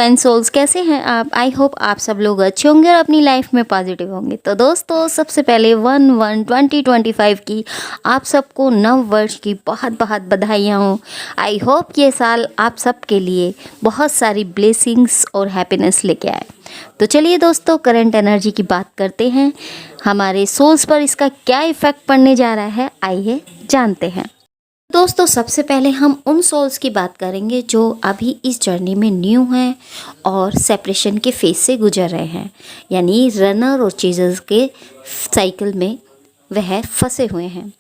And souls, कैसे हैं आप? आई होप आप सब लोग अच्छे होंगे और अपनी लाइफ में पॉजिटिव होंगे। तो दोस्तों, सबसे पहले 1/1/2025 की आप सबको नव वर्ष की बहुत बहुत बधाइयाँ हों। आई होप ये साल आप सबके लिए बहुत सारी ब्लेसिंग्स और हैप्पीनेस लेके आए। तो चलिए दोस्तों, करंट एनर्जी की बात करते हैं। हमारे सोल्स पर इसका क्या इफ़ेक्ट पड़ने जा रहा है, आइए जानते हैं। दोस्तों, सबसे पहले हम उन सोल्स की बात करेंगे जो अभी इस जर्नी में न्यू हैं और सेपरेशन के फेज से गुजर रहे हैं, यानी रनर और चेजर्स के साइकिल में वह फंसे हुए हैं।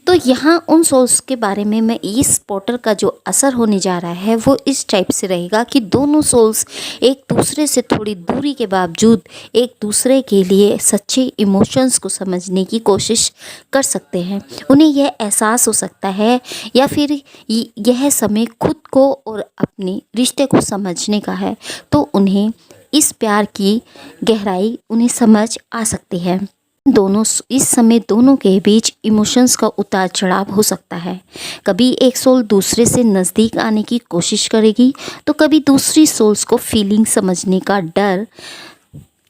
तो यहाँ उन सोल्स के बारे में मैं इस पोर्टर का जो असर होने जा रहा है वो इस टाइप से रहेगा कि दोनों सोल्स एक दूसरे से थोड़ी दूरी के बावजूद एक दूसरे के लिए सच्चे इमोशंस को समझने की कोशिश कर सकते हैं। उन्हें यह एहसास हो सकता है या फिर यह समय खुद को और अपने रिश्ते को समझने का है, तो उन्हें इस प्यार की गहराई उन्हें समझ आ सकती है। दोनों इस समय दोनों के बीच इमोशंस का उतार चढ़ाव हो सकता है। कभी एक सोल दूसरे से नज़दीक आने की कोशिश करेगी, तो कभी दूसरी सोल्स को फीलिंग समझने का डर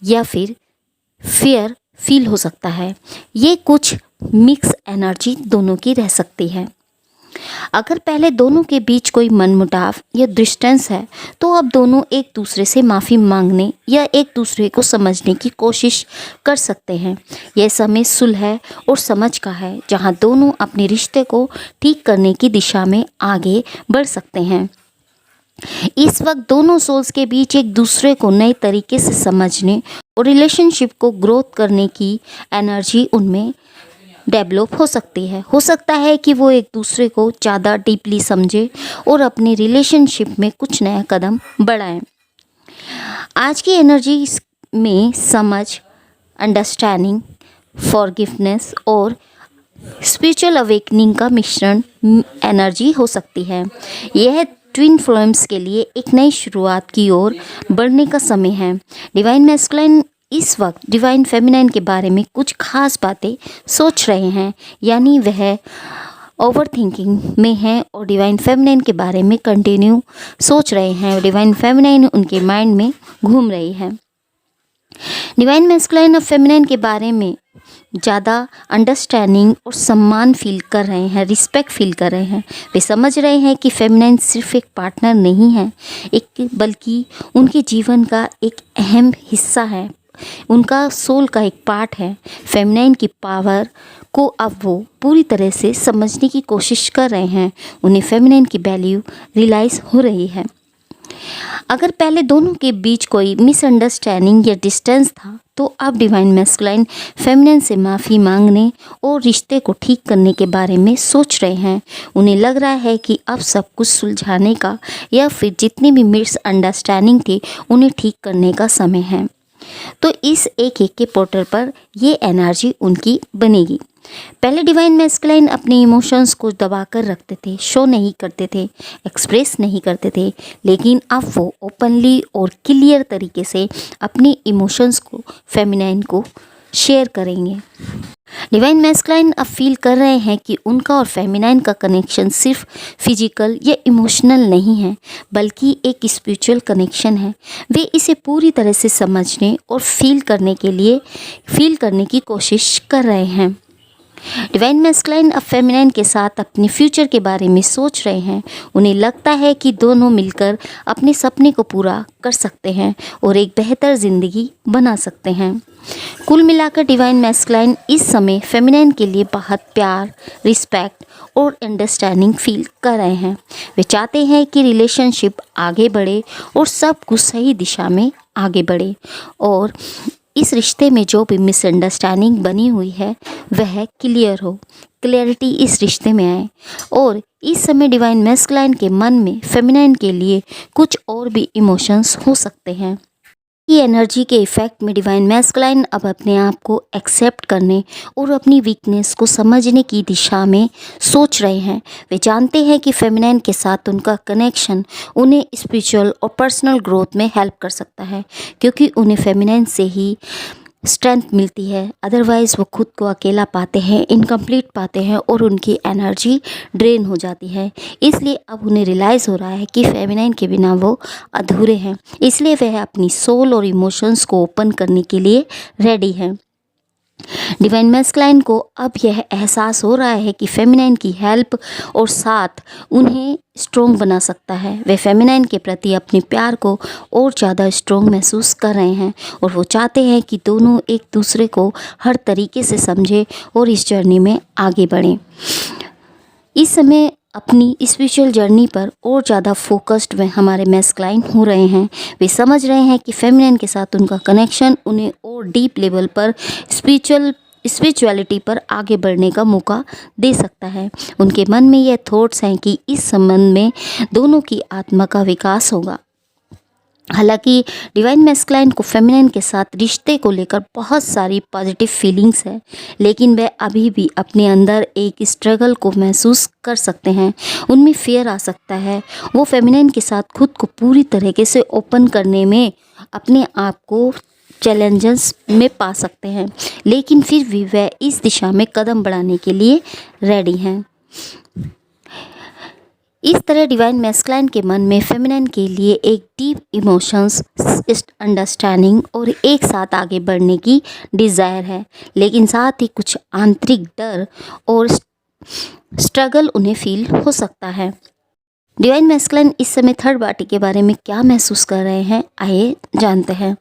या फिर फियर फील हो सकता है। ये कुछ मिक्स एनर्जी दोनों की रह सकती है। अगर पहले दोनों के बीच कोई मनमुटाव या डिस्टेंस है, तो अब दोनों एक दूसरे से माफ़ी मांगने या एक दूसरे को समझने की कोशिश कर सकते हैं। यह समय सुलह और समझ का है, जहां दोनों अपने रिश्ते को ठीक करने की दिशा में आगे बढ़ सकते हैं। इस वक्त दोनों सोल्स के बीच एक दूसरे को नए तरीके से समझने और रिलेशनशिप को ग्रोथ करने की एनर्जी उनमें डेवलप हो सकती है। हो सकता है कि वो एक दूसरे को ज़्यादा डीपली समझे और अपनी रिलेशनशिप में कुछ नया कदम बढ़ाएं। आज की एनर्जी में समझ, अंडरस्टैंडिंग, फॉरगिवनेस और स्पिरिचुअल अवेकनिंग का मिश्रण एनर्जी हो सकती है। यह ट्विन फ्लेम्स के लिए एक नई शुरुआत की ओर बढ़ने का समय है। डिवाइन मैस्कुलाइन इस वक्त डिवाइन फेमिनाइन के बारे में कुछ खास बातें सोच रहे हैं, यानी वह ओवर थिंकिंग में हैं और डिवाइन फेमिनाइन के बारे में कंटिन्यू सोच रहे हैं। डिवाइन फेमिनाइन उनके माइंड में घूम रही है। डिवाइन मैस्कुलाइन और फेमिनाइन के बारे में ज़्यादा अंडरस्टैंडिंग और सम्मान फील कर रहे हैं, रिस्पेक्ट फील कर रहे हैं। वे समझ रहे हैं कि फेमिनाइन सिर्फ एक पार्टनर नहीं है, बल्कि उनके जीवन का एक अहम हिस्सा है, उनका सोल का एक पार्ट है। फेमिनाइन की पावर को अब वो पूरी तरह से समझने की कोशिश कर रहे हैं। उन्हें फेमिनाइन की वैल्यू रियलाइज़ हो रही है। अगर पहले दोनों के बीच कोई मिसअंडरस्टैंडिंग या डिस्टेंस था, तो अब डिवाइन मैस्कुलाइन फेमिनाइन से माफ़ी मांगने और रिश्ते को ठीक करने के बारे में सोच रहे हैं। उन्हें लग रहा है कि अब सब कुछ सुलझाने का या फिर जितनी भी मिसअंडरस्टैंडिंग थी उन्हें ठीक करने का समय है। तो इस एक के पोर्टल पर ये एनर्जी उनकी बनेगी। पहले डिवाइन मैस्कुलाइन अपने इमोशंस को दबा कर रखते थे, शो नहीं करते थे, एक्सप्रेस नहीं करते थे, लेकिन अब वो ओपनली और क्लियर तरीके से अपने इमोशंस को फेमिनाइन को शेयर करेंगे। डिवाइन मैस्कुलाइन अब फील कर रहे हैं कि उनका और फेमिनाइन का कनेक्शन सिर्फ फिजिकल या इमोशनल नहीं है, बल्कि एक स्पिरिचुअल कनेक्शन है। वे इसे पूरी तरह से समझने और फील करने की कोशिश कर रहे हैं। डिवाइन मैस्कुलाइन अब फेमिनाइन के साथ अपने फ्यूचर के बारे में सोच रहे हैं। उन्हें लगता है कि दोनों मिलकर अपने सपने को पूरा कर सकते हैं और एक बेहतर ज़िंदगी बना सकते हैं। कुल मिलाकर डिवाइन मैस्कुलाइन इस समय फेमिनाइन के लिए बहुत प्यार, रिस्पेक्ट और अंडरस्टैंडिंग फील कर रहे हैं। वे चाहते हैं कि रिलेशनशिप आगे बढ़े और सब कुछ सही दिशा में आगे बढ़े, और इस रिश्ते में जो भी मिसअंडरस्टैंडिंग बनी हुई है वह क्लियर हो, क्लैरिटी इस रिश्ते में आए। और इस समय डिवाइन मैस्कुलाइन के मन में फेमिनाइन के लिए कुछ और भी इमोशंस हो सकते हैं। ये एनर्जी के इफ़ेक्ट में डिवाइन मैस्कुलाइन अब अपने आप को एक्सेप्ट करने और अपनी वीकनेस को समझने की दिशा में सोच रहे हैं। वे जानते हैं कि फेमिनाइन के साथ उनका कनेक्शन उन्हें स्पिरिचुअल और पर्सनल ग्रोथ में हेल्प कर सकता है, क्योंकि उन्हें फेमिनाइन से ही स्ट्रेंथ मिलती है। अदरवाइज़ वो खुद को अकेला पाते हैं, इनकम्प्लीट पाते हैं और उनकी एनर्जी ड्रेन हो जाती है। इसलिए अब उन्हें रियलाइज़ हो रहा है कि फेमिनाइन के बिना वो अधूरे हैं। इसलिए वह अपनी सोल और इमोशंस को ओपन करने के लिए रेडी हैं। डिवाइन मैस्कुलाइन को अब यह एहसास हो रहा है कि फेमिनाइन की हेल्प और साथ उन्हें स्ट्रॉन्ग बना सकता है। वे फेमिनाइन के प्रति अपने प्यार को और ज़्यादा स्ट्रॉन्ग महसूस कर रहे हैं और वो चाहते हैं कि दोनों एक दूसरे को हर तरीके से समझें और इस जर्नी में आगे बढ़ें। इस समय अपनी स्पिरिचुअल जर्नी पर और ज़्यादा फोकस्ड वे हमारे मैस्कुलाइन हो रहे हैं। वे समझ रहे हैं कि फेमिनाइन के साथ उनका कनेक्शन उन्हें और डीप लेवल पर स्पिरिचुअलिटी पर आगे बढ़ने का मौका दे सकता है। उनके मन में यह थॉट्स हैं कि इस संबंध में दोनों की आत्मा का विकास होगा। हालांकि डिवाइन मैस्कुलाइन को फेमिनाइन के साथ रिश्ते को लेकर बहुत सारी पॉजिटिव फीलिंग्स है, लेकिन वे अभी भी अपने अंदर एक स्ट्रगल को महसूस कर सकते हैं। उनमें फियर आ सकता है। वो फेमिनाइन के साथ खुद को पूरी तरीके से ओपन करने में अपने आप को चैलेंजेस में पा सकते हैं, लेकिन फिर भी वह इस दिशा में कदम बढ़ाने के लिए रेडी हैं। इस तरह डिवाइन मैस्कुलाइन के मन में फेमिनाइन के लिए एक डीप इमोशंस, अंडरस्टैंडिंग और एक साथ आगे बढ़ने की डिज़ायर है, लेकिन साथ ही कुछ आंतरिक डर और स्ट्रगल उन्हें फील हो सकता है। डिवाइन मैस्कुलाइन इस समय थर्ड पार्टी के बारे में क्या महसूस कर रहे हैं, आइए जानते हैं।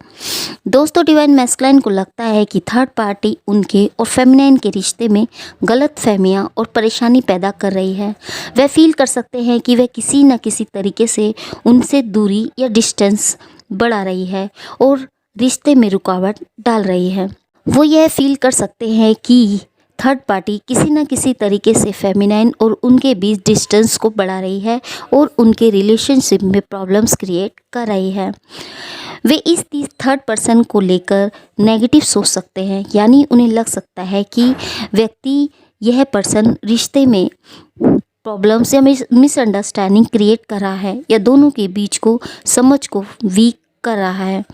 दोस्तों, डिवाइन मैस्कुलाइन को लगता है कि थर्ड पार्टी उनके और फेमिनाइन के रिश्ते में गलत फहमियाँ और परेशानी पैदा कर रही है। वह फील कर सकते हैं कि वह किसी न किसी तरीके से उनसे दूरी या डिस्टेंस बढ़ा रही है और रिश्ते में रुकावट डाल रही है। वो यह फील कर सकते हैं कि थर्ड पार्टी किसी न किसी तरीके से फेमिनाइन और उनके बीच डिस्टेंस को बढ़ा रही है और उनके रिलेशनशिप में प्रॉब्लम्स क्रिएट कर रही है। वे इस थर्ड पर्सन को लेकर नेगेटिव सोच सकते हैं, यानी उन्हें लग सकता है कि यह पर्सन रिश्ते में प्रॉब्लम्स या मिसअंडरस्टैंडिंग क्रिएट कर रहा है या दोनों के बीच को समझ को वीक कर रहा है।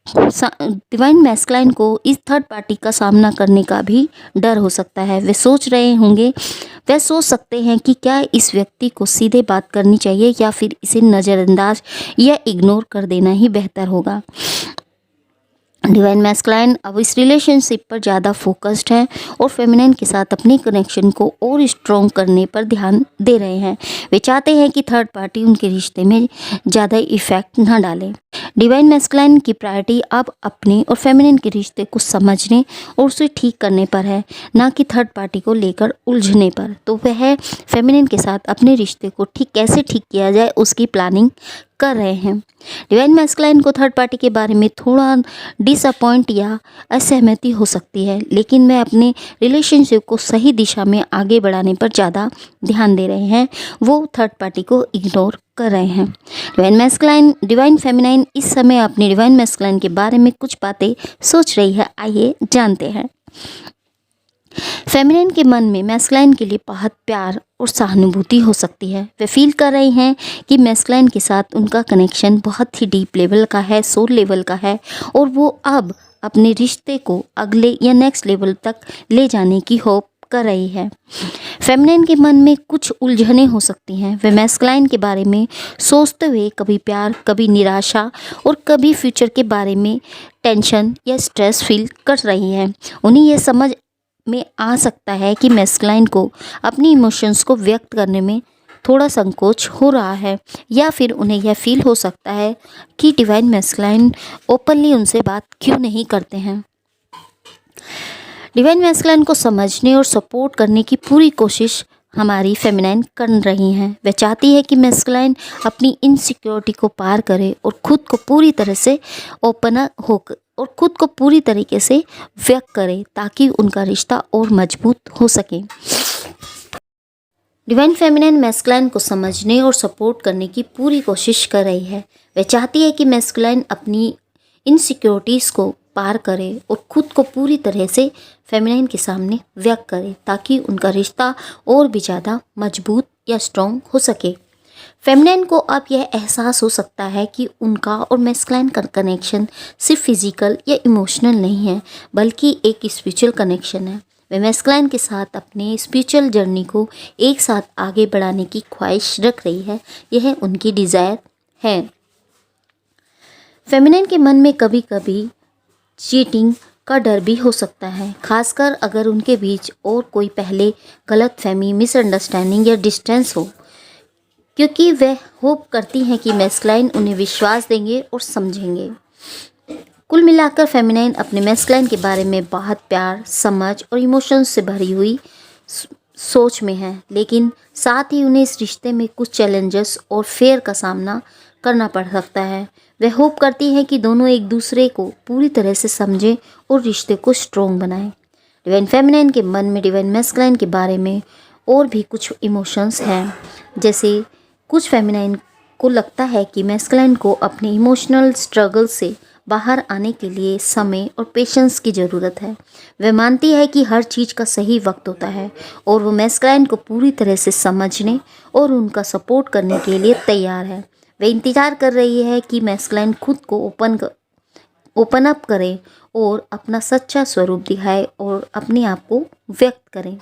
डिवाइन मैस्कुलाइन को इस थर्ड पार्टी का सामना करने का भी डर हो सकता है। वे सोच सकते हैं कि क्या इस व्यक्ति को सीधे बात करनी चाहिए या फिर इसे नज़रअंदाज या इग्नोर कर देना ही बेहतर होगा। डिवाइन मैस्कुलाइन अब इस रिलेशनशिप पर ज़्यादा फोकस्ड है और फेमिनाइन के साथ अपने कनेक्शन को और स्ट्रॉन्ग करने पर ध्यान दे रहे हैं। वे चाहते हैं कि थर्ड पार्टी उनके रिश्ते में ज़्यादा इफेक्ट न डाले। डिवाइन मैस्कुलाइन की प्रायोरिटी अब अपने और फेमिनाइन के रिश्ते को समझने और उसे ठीक करने पर है, ना कि थर्ड पार्टी को लेकर उलझने पर। तो वह फेमिनाइन के साथ अपने रिश्ते को कैसे ठीक किया जाए उसकी प्लानिंग कर रहे हैं। डिवाइन मैस्कुलाइन को थर्ड पार्टी के बारे में थोड़ा डिसअपॉइंट या असहमति हो सकती है, लेकिन वे अपने रिलेशनशिप को सही दिशा में आगे बढ़ाने पर ज़्यादा ध्यान दे रहे हैं। वो थर्ड पार्टी को इग्नोर कर रहे हैं। डिवाइन फेमिनाइन इस समय अपने डिवाइन मैस्कुलाइन के बारे में कुछ बातें सोच रही है, आइए जानते हैं। फेमिनाइन के मन में मैस्कुलाइन के लिए बहुत प्यार और सहानुभूति हो सकती है। वे फील कर रही हैं कि मैस्कुलाइन के साथ उनका कनेक्शन बहुत ही डीप लेवल का है, सोल लेवल का है और वो अब अपने रिश्ते को अगले या नेक्स्ट लेवल तक ले जाने की होप कर रही है। फेमिनाइन के मन में कुछ उलझनें हो सकती हैं। वे मैस्कुलाइन के बारे में सोचते हुए कभी प्यार, कभी निराशा और कभी फ्यूचर के बारे में टेंशन या स्ट्रेस फील कर रही हैं। उन्हें यह समझ में आ सकता है कि मैस्कुलाइन को अपनी इमोशंस को व्यक्त करने में थोड़ा संकोच हो रहा है, या फिर उन्हें यह फील हो सकता है कि डिवाइन मैस्कुलाइन ओपनली उनसे बात क्यों नहीं करते हैं। डिवाइन मैस्कुलाइन को समझने और सपोर्ट करने की पूरी कोशिश हमारी फेमिनाइन कर रही हैं। वह चाहती है कि मैस्कुलाइन अपनी इनसिक्योरिटी को पार करे और खुद को पूरी तरह से खुद को पूरी तरीके से व्यक्त करे ताकि उनका रिश्ता और मजबूत हो सके। डिवाइन फेमिनाइन मैस्कुलाइन को समझने और सपोर्ट करने की पूरी कोशिश कर रही है। वह चाहती है कि मैस्कुलाइन अपनी इनसिक्योरिटीज़ को पार करे और खुद को पूरी तरह से फेमिनाइन के सामने व्यक्त करे ताकि उनका रिश्ता और भी ज़्यादा मजबूत या स्ट्रॉन्ग हो सके। फेमिनाइन को अब यह एहसास हो सकता है कि उनका और मैस्कुलाइन का कनेक्शन सिर्फ फिजिकल या इमोशनल नहीं है, बल्कि एक स्पिरिचुअल कनेक्शन है। वे मैस्कुलाइन के साथ अपने स्पिरिचुअल जर्नी को एक साथ आगे बढ़ाने की ख्वाहिश रख रही है। यह उनकी डिज़ायर है। फेमिनाइन के मन में कभी कभी चीटिंग का डर भी हो सकता है, खासकर अगर उनके बीच और कोई पहले गलतफहमी, मिसअंडरस्टैंडिंग या डिस्टेंस हो, क्योंकि वह होप करती हैं कि मैस्कुलाइन उन्हें विश्वास देंगे और समझेंगे। कुल मिलाकर फेमिनाइन अपने मैस्कुलाइन के बारे में बहुत प्यार, समझ और इमोशंस से भरी हुई सोच में है, लेकिन साथ ही उन्हें इस रिश्ते में कुछ चैलेंजेस और फेयर का सामना करना पड़ सकता है। वह होप करती हैं कि दोनों एक दूसरे को पूरी तरह से समझें और रिश्ते को स्ट्रॉन्ग बनाएं। डिवाइन फेमिनाइन के मन में डिवाइन मैस्कुलाइन के बारे में और भी कुछ इमोशंस हैं, जैसे कुछ फेमिनाइन को लगता है कि मैस्कुलाइन को अपने इमोशनल स्ट्रगल से बाहर आने के लिए समय और पेशेंस की ज़रूरत है। वह मानती है कि हर चीज़ का सही वक्त होता है और वो मैस्कुलाइन को पूरी तरह से समझने और उनका सपोर्ट करने के लिए तैयार है। वह इंतज़ार कर रही है कि मैस्कुलाइन खुद को ओपन अप करे और अपना सच्चा स्वरूप दिखाए और अपने आप को व्यक्त करें।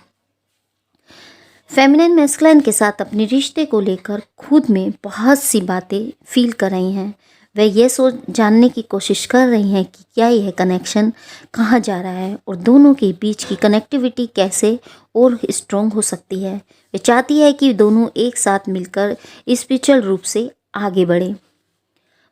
फेमिनाइन मैस्कुलाइन के साथ अपने रिश्ते को लेकर खुद में बहुत सी बातें फील कर रही हैं। वह यह जानने की कोशिश कर रही हैं कि क्या यह कनेक्शन कहाँ जा रहा है और दोनों के बीच की कनेक्टिविटी कैसे और स्ट्रॉन्ग हो सकती है। वह चाहती है कि दोनों एक साथ मिलकर स्पिरिचुअल रूप से आगे बढ़ें।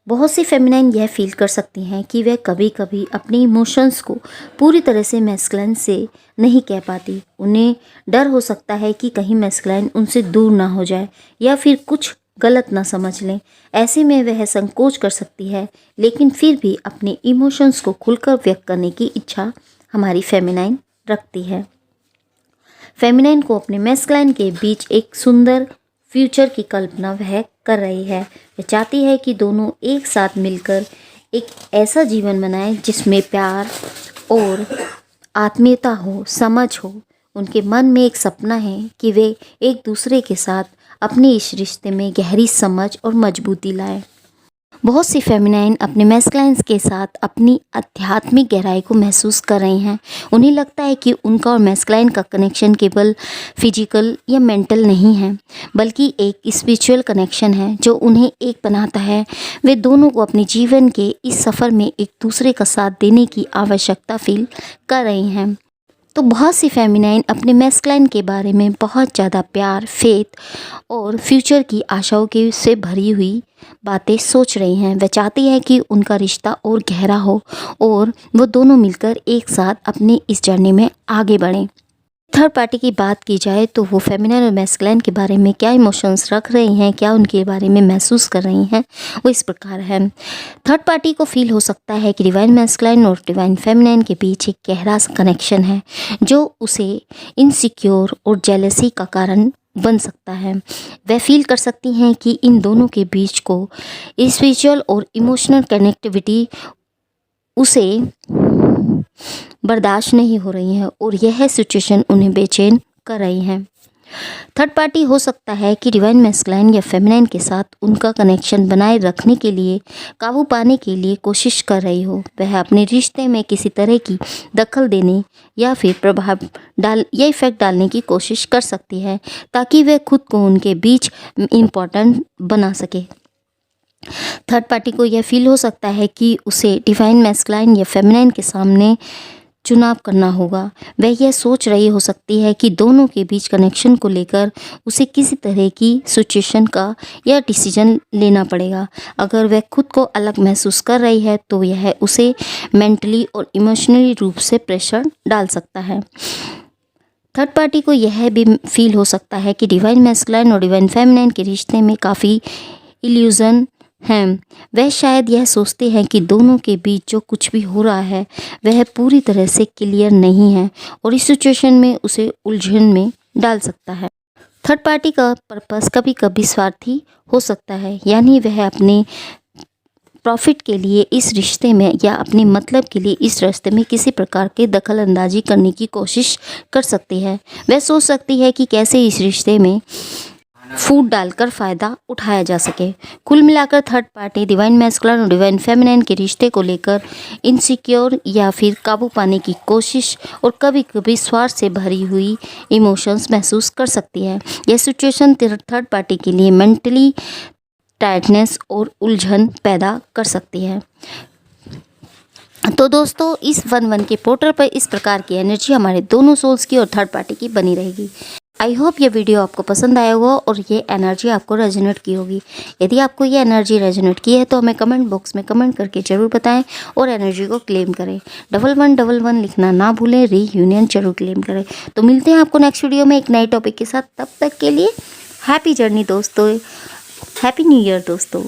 बहुत सी फेमिनाइन यह फील कर सकती हैं कि वह कभी कभी अपने इमोशंस को पूरी तरह से मैस्कुलाइन से नहीं कह पाती। उन्हें डर हो सकता है कि कहीं मैस्कुलाइन उनसे दूर ना हो जाए या फिर कुछ गलत ना समझ लें। ऐसे में वह संकोच कर सकती है, लेकिन फिर भी अपने इमोशंस को खुलकर व्यक्त करने की इच्छा हमारी फेमिनाइन रखती है। फेमिनाइन को अपने मैस्कुलाइन के बीच एक सुंदर फ्यूचर की कल्पना वह कर रही है। वह चाहती है कि दोनों एक साथ मिलकर एक ऐसा जीवन बनाएं जिसमें प्यार और आत्मीयता हो, समझ हो। उनके मन में एक सपना है कि वे एक दूसरे के साथ अपने इस रिश्ते में गहरी समझ और मजबूती लाएं। बहुत सी फेमिनाइन अपने मैस्कुलाइन के साथ अपनी आध्यात्मिक गहराई को महसूस कर रही हैं। उन्हें लगता है कि उनका और मैस्कुलाइन का कनेक्शन केवल फिजिकल या मेंटल नहीं है, बल्कि एक स्पिरिचुअल कनेक्शन है जो उन्हें एक बनाता है। वे दोनों को अपने जीवन के इस सफ़र में एक दूसरे का साथ देने की आवश्यकता फील कर रही हैं। तो बहुत सी फेमिनाइन अपने मैस्कुलाइन के बारे में बहुत ज़्यादा प्यार, फेथ और फ्यूचर की आशाओं के से भरी हुई बातें सोच रही हैं। वह चाहती है कि उनका रिश्ता और गहरा हो और वो दोनों मिलकर एक साथ अपनी इस जर्नी में आगे बढ़ें। थर्ड पार्टी की बात की जाए तो वो फेमिनाइन और मैस्कुलाइन के बारे में क्या इमोशंस रख रही हैं, क्या उनके बारे में महसूस कर रही हैं, वो इस प्रकार है। थर्ड पार्टी को फील हो सकता है कि डिवाइन मैस्कुलाइन और डिवाइन फेमिनाइन के बीच एक गहरा कनेक्शन है जो उसे इनसिक्योर और जेलसी का कारण बन सकता है। वह फील कर सकती हैं कि इन दोनों के बीच को स्पिरिचुअल और इमोशनल कनेक्टिविटी उसे बर्दाश्त नहीं हो रही है और यह सिचुएशन उन्हें बेचैन कर रही है। थर्ड पार्टी हो सकता है कि डिवाइन मैस्कुलाइन या फेमिनाइन के साथ उनका कनेक्शन बनाए रखने के लिए, काबू पाने के लिए कोशिश कर रही हो। वह अपने रिश्ते में किसी तरह की दखल देने या फिर प्रभाव या इफेक्ट डालने की कोशिश कर सकती है ताकि वह खुद को उनके बीच इम्पोर्टेंट बना सके। थर्ड पार्टी को यह फील हो सकता है कि उसे डिवाइन मैस्कुलाइन या फेमिनाइन के सामने चुनाव करना होगा। वह यह सोच रही हो सकती है कि दोनों के बीच कनेक्शन को लेकर उसे किसी तरह की सिचुएशन का या डिसीजन लेना पड़ेगा। अगर वह खुद को अलग महसूस कर रही है तो यह उसे मेंटली और इमोशनली रूप से प्रेशर डाल सकता है। थर्ड पार्टी को यह भी फील हो सकता है कि डिवाइन मैस्कुलाइन और डिवाइन फेमिनाइन के रिश्ते में काफ़ी इल्यूजन हैं। वह शायद यह सोचते हैं कि दोनों के बीच जो कुछ भी हो रहा है वह पूरी तरह से क्लियर नहीं है और इस सिचुएशन में उसे उलझन में डाल सकता है। थर्ड पार्टी का पर्पस कभी कभी स्वार्थी हो सकता है, यानी वह अपने प्रॉफिट के लिए इस रिश्ते में या अपने मतलब के लिए इस रिश्ते में किसी प्रकार के दखल अंदाजी करने की कोशिश कर सकती है। वह सोच सकती है कि कैसे इस रिश्ते में फूट डालकर फ़ायदा उठाया जा सके। कुल मिलाकर थर्ड पार्टी डिवाइन मैस्कुलिन और डिवाइन फेमिनिन के रिश्ते को लेकर इनसिक्योर या फिर काबू पाने की कोशिश और कभी कभी स्वार्थ से भरी हुई इमोशंस महसूस कर सकती है। यह सिचुएशन थर्ड पार्टी के लिए मेंटली टायर्डनेस और उलझन पैदा कर सकती है। तो दोस्तों, इस 1-1 के पोर्टल पर इस प्रकार की एनर्जी हमारे दोनों सोल्स की और थर्ड पार्टी की बनी रहेगी। आई होप ये वीडियो आपको पसंद आया होगा और ये एनर्जी आपको रेजोनेट की होगी। यदि आपको ये एनर्जी रेजोनेट की है तो हमें कमेंट बॉक्स में कमेंट करके ज़रूर बताएं और एनर्जी को क्लेम करें। 1111 लिखना ना भूलें, रीयूनियन जरूर क्लेम करें। तो मिलते हैं आपको नेक्स्ट वीडियो में एक नए टॉपिक के साथ। तब तक के लिए हैप्पी जर्नी दोस्तों, हैप्पी न्यू ईयर दोस्तों।